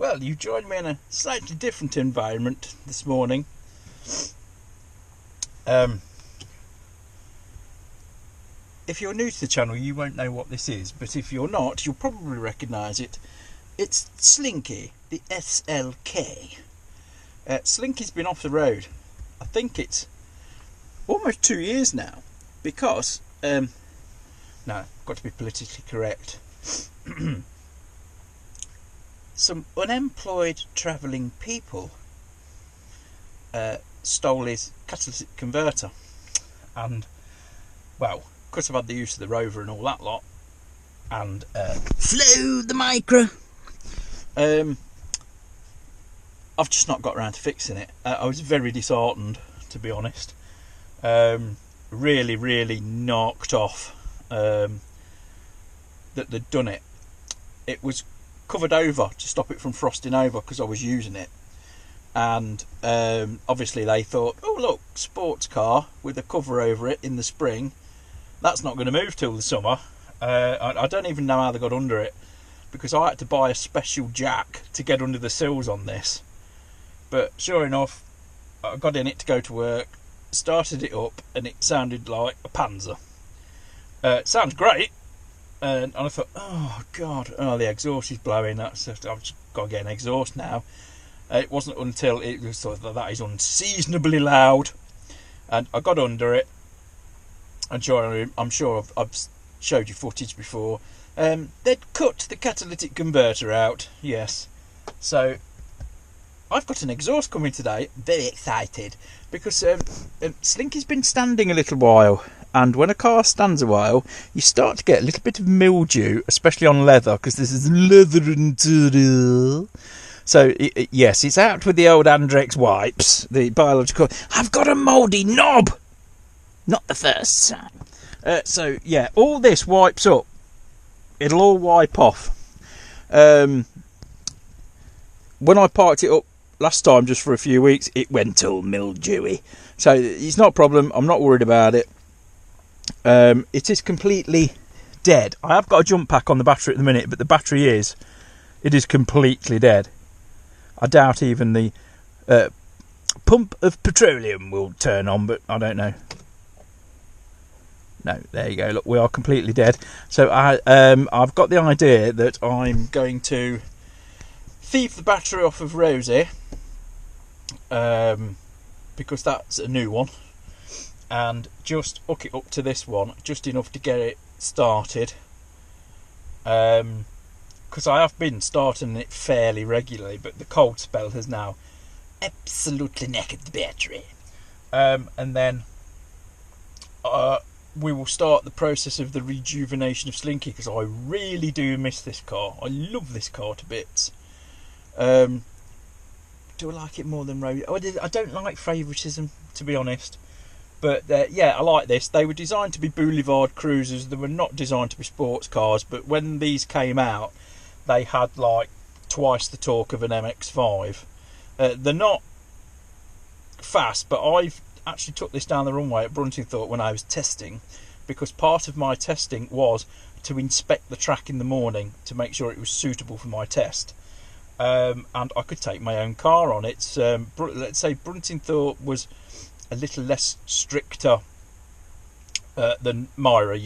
Well, you joined me in a slightly different environment this morning. If you're new to the channel, you won't know what this is, but if you're not, you'll probably recognise it. It's Slinky, the SLK. Slinky's been off the road. I think it's almost 2 years now, because, no, I've got to be politically correct. Some unemployed travelling people stole his catalytic converter, and, well, because I've had the use of the rover and all that lot, and Flow the micro, I've just not got around to fixing it. I was very disheartened, to be honest. Really knocked off that they'd done it. It was covered over to stop it from frosting over because I was using it, and obviously they thought, oh look, sports car with a cover over it in the spring, that's not going to move till the summer. I don't even know how they got under it, because I had to buy a special jack to get under the sills on this. But sure enough, I got in it to go to work, started it up, and it sounded like a Panzer. It sounds great. And I thought, oh god, the exhaust is blowing. I've just got to get an exhaust now. It wasn't until it was thought that is unseasonably loud, and I got under it. And I'm sure I've showed you footage before. They'd cut the catalytic converter out. Yes, so I've got an exhaust coming today. Very excited, because Slinky's been standing a little while. And when a car stands a while, you start to get a little bit of mildew, especially on leather, because this is leather material. So, yes, it's out with the old Andrex wipes, the biological. I've got a mouldy knob! Not the first time. So, yeah, all this wipes up. It'll all wipe off. When I parked it up last time, just for a few weeks, it went all mildewy. So, it's not a problem. I'm not worried about it. It is completely dead. I have got a jump pack on the battery at the minute, but the battery is completely dead. I doubt even the pump of petroleum will turn on, but I don't know. No, there you go. Look, we are completely dead. So I've got the idea that I'm going to thieve the battery off of Rosie, because that's a new one, and just hook it up to this one, just enough to get it started. Because I have been starting it fairly regularly, but the cold spell has now absolutely knackered the battery. And then we will start the process of the rejuvenation of Slinky, because I really do miss this car. I love this car to bits. Do I like it more than Rosie? I don't like favouritism, to be honest. But yeah, I like this. They were designed to be boulevard cruisers. They were not designed to be sports cars. But when these came out, they had like twice the torque of an MX-5. They're not fast, but I've actually took this down the runway at Bruntingthorpe when I was testing, because part of my testing was to inspect the track in the morning to make sure it was suitable for my test. And I could take my own car on it. Let's say Bruntingthorpe was a little less stricter than Myra.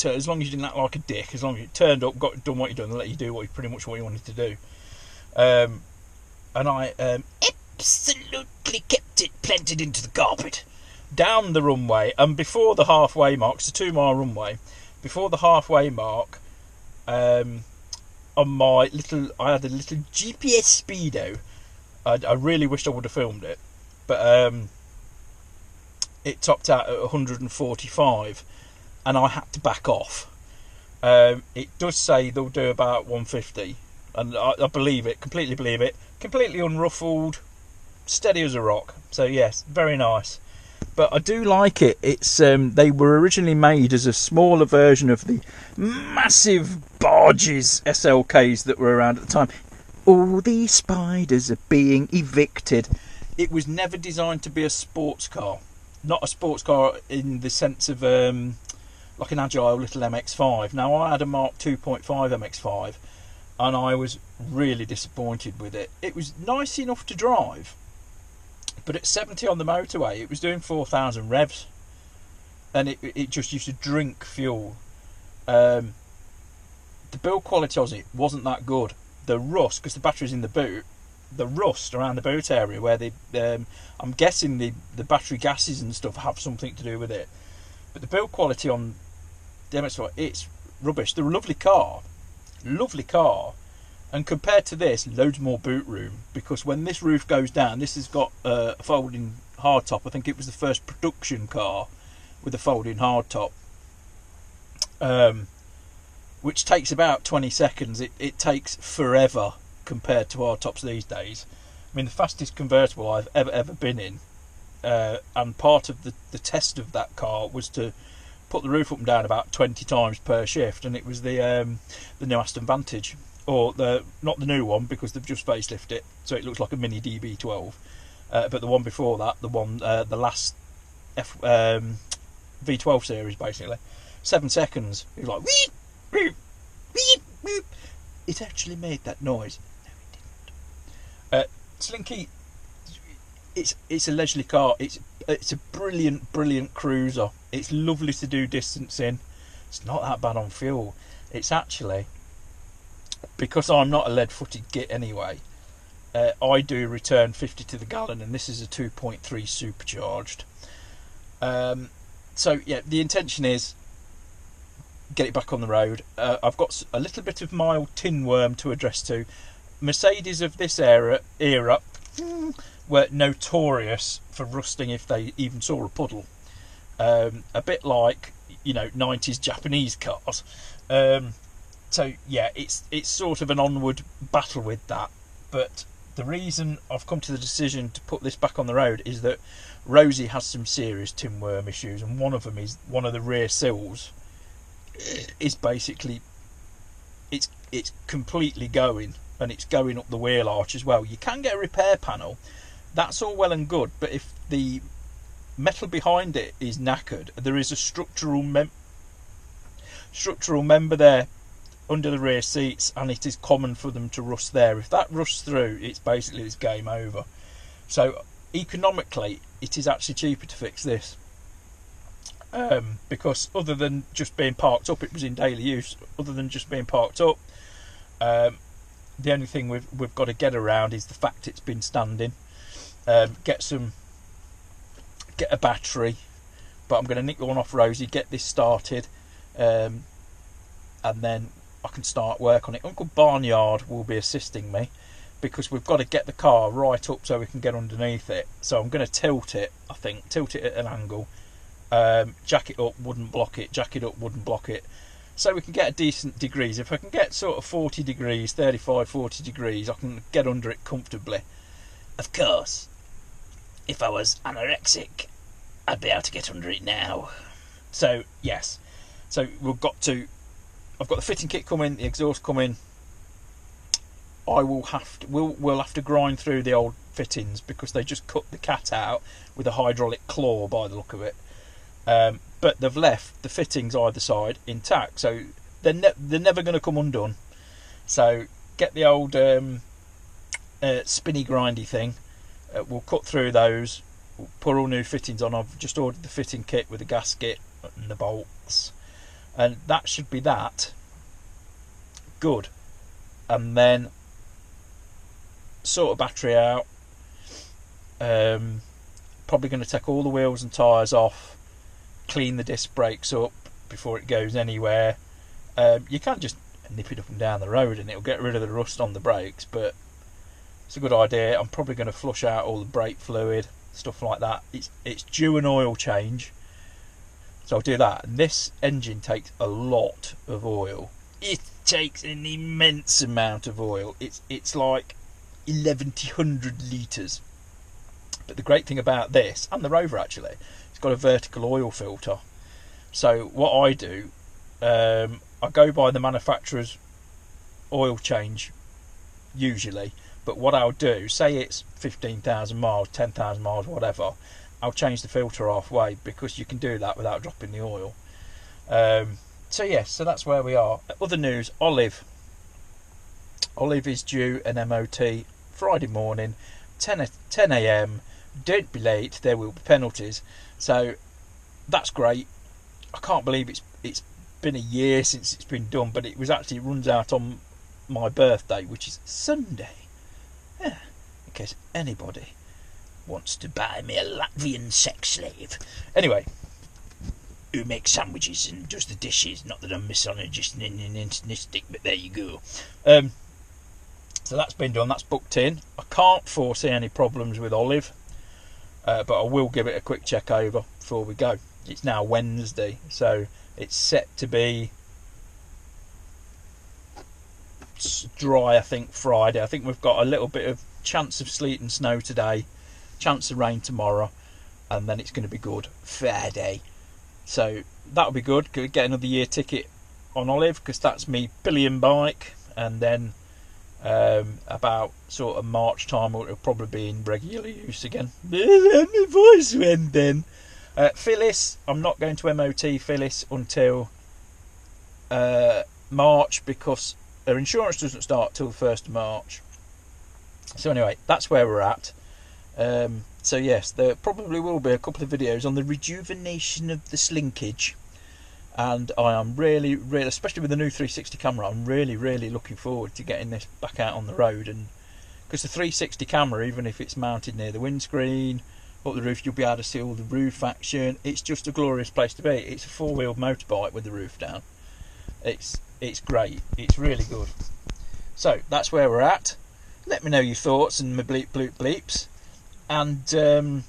As long as you didn't act like a dick, as long as you turned up, got done what you done, and let you do pretty much what you wanted to do. And I absolutely kept it planted into the carpet down the runway, and before the halfway mark, it's a 2-mile runway. Before the halfway mark, on my I had a little GPS speedo. I really wished I would have filmed it, but it topped out at 145, and I had to back off. It does say they'll do about 150, and I believe it, completely believe it. Completely unruffled, steady as a rock. So yes, very nice. But I do like it. It's they were originally made as a smaller version of the massive barges SLKs that were around at the time. All these spiders are being evicted. It was never designed to be a sports car. Not a sports car in the sense of like an agile little MX-5. Now, I had a Mark 2.5 MX-5, and I was really disappointed with it. It was nice enough to drive, but at 70 on the motorway, it was doing 4,000 revs, and it just used to drink fuel. The build quality on it wasn't that good. The rust, because the battery's in the boot, the rust around the boot area where I'm guessing the battery gases and stuff have something to do with it. But the build quality on the MX-5, it's rubbish. They're a lovely car, and compared to this, loads more boot room, because when this roof goes down, this has got a folding hardtop. I think it was the first production car with a folding hardtop, which takes about 20 seconds. It takes forever compared to hardtops these days. I mean, the fastest convertible I've ever been in, and part of the test of that car was to put the roof up and down about 20 times per shift, and it was the new Aston Vantage, or not the new one, because they've just facelifted it, so it looks like a mini DB12, but the one before that, the last V12 series, basically, 7 seconds. It was like weep, weep, weep, weep. It actually made that noise. No, it didn't. Slinky, it's a leisurely car. It's a brilliant cruiser. It's lovely to do distance in. It's not that bad on fuel. It's actually, because I'm not a lead-footed git anyway, I do return 50 to the gallon, and this is a 2.3 supercharged. So yeah, the intention is get it back on the road. I've got a little bit of mild tin worm to address to. Mercedes of this era were notorious for rusting if they even saw a puddle. A bit like, 90s Japanese cars. So yeah, it's sort of an onward battle with that. But the reason I've come to the decision to put this back on the road is that Rosie has some serious tin worm issues, and one of them is one of the rear sills is basically it's completely going, and it's going up the wheel arch as well. You can get a repair panel, that's all well and good, but if the metal behind it is knackered, there is a structural member there under the rear seats, and it is common for them to rust there. If that rusts through, it's game over. So economically, it is actually cheaper to fix this, because other than just being parked up, it was in daily use. Other than just being parked up, the only thing we've got to get around is the fact it's been standing. Get a battery, but I'm going to nick the one off Rosie, get this started, and then I can start work on it. Uncle Barnyard will be assisting me, because we've got to get the car right up so we can get underneath it. So I'm going to tilt it at an angle, jack it up, wouldn't block it, jack it up, wouldn't block it, so we can get a decent degrees. If I can get sort of 40 degrees, 35, 40 degrees, I can get under it comfortably. Of course, if I was anorexic, I'd be able to get under it now. So yes, so I've got the fitting kit coming, the exhaust coming. We'll have to grind through the old fittings, because they just cut the cat out with a hydraulic claw by the look of it. But they've left the fittings either side intact, so they're never going to come undone. So get the old spinny grindy thing. We'll cut through those. We'll put all new fittings on. I've just ordered the fitting kit with the gasket and the bolts, and that should be that. Good. And then sort a battery out. Probably going to take all the wheels and tyres off, clean the disc brakes up before it goes anywhere. You can just nip it up and down the road and it'll get rid of the rust on the brakes, but it's a good idea. I'm probably going to flush out all the brake fluid, stuff like that. It's due an oil change, so I'll do that. And this engine takes a lot of oil. It takes an immense amount of oil. It's like 1100 litres. But the great thing about this, and the Rover actually, it's got a vertical oil filter. So what I do, I go by the manufacturer's oil change usually, but what I'll do, say it's 15,000 miles, 10,000 miles, whatever, I'll change the filter halfway, because you can do that without dropping the oil. So yes, so that's where we are. Other news, Olive. Olive is due an MOT Friday morning, 10 a.m. Don't be late, there will be penalties. So that's great. I can't believe it's been a year since it's been done, but it runs out on my birthday, which is Sunday. Yeah, in case anybody wants to buy me a Latvian sex slave. Anyway, who makes sandwiches and does the dishes. Not that I'm misogynistic, but there you go. So that's been done, that's booked in. I can't foresee any problems with Olive, but I will give it a quick check over before we go. It's now Wednesday, so it's set to be dry, I think, Friday. I think we've got a little bit of chance of sleet and snow today, chance of rain tomorrow, and then it's going to be good Friday. So that'll be good. Could get another year ticket on Olive, because that's me pillion bike, and then about sort of March time it'll probably be in regular use again. My voice went then. Phyllis, I'm not going to MOT Phyllis until March, because her insurance doesn't start till the 1st of March. So anyway, that's where we're at. So yes, there probably will be a couple of videos on the rejuvenation of the slinkage, and I am really, especially with the new 360 camera, I'm really looking forward to getting this back out on the road. And because the 360 camera, even if it's mounted near the windscreen, up the roof, you'll be able to see all the roof action. It's just a glorious place to be. It's a four-wheeled motorbike with the roof down. It's great. It's really good. So that's where we're at. Let me know your thoughts and my bleeps. And I'm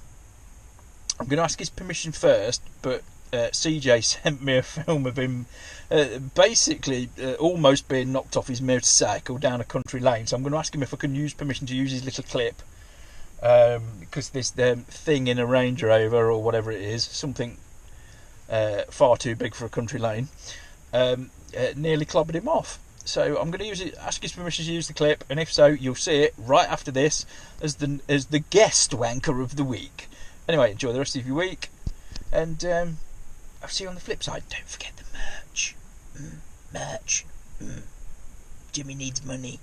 going to ask his permission first, but CJ sent me a film of him basically almost being knocked off his motorcycle down a country lane. So I'm going to ask him if I can use permission to use his little clip, because this thing in a Range Rover or whatever it is, something far too big for a country lane, nearly clobbered him off. So I'm going to ask his permission to use the clip, and if so, you'll see it right after this as the guest wanker of the week. Anyway, enjoy the rest of your week, and I'll see you on the flip side. Don't forget the merch. Merch. Jimmy needs money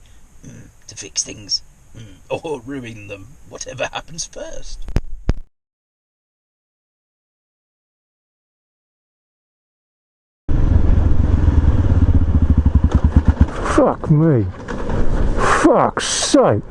to fix things, or ruin them, whatever happens first. Fuck me. Fuck's sake.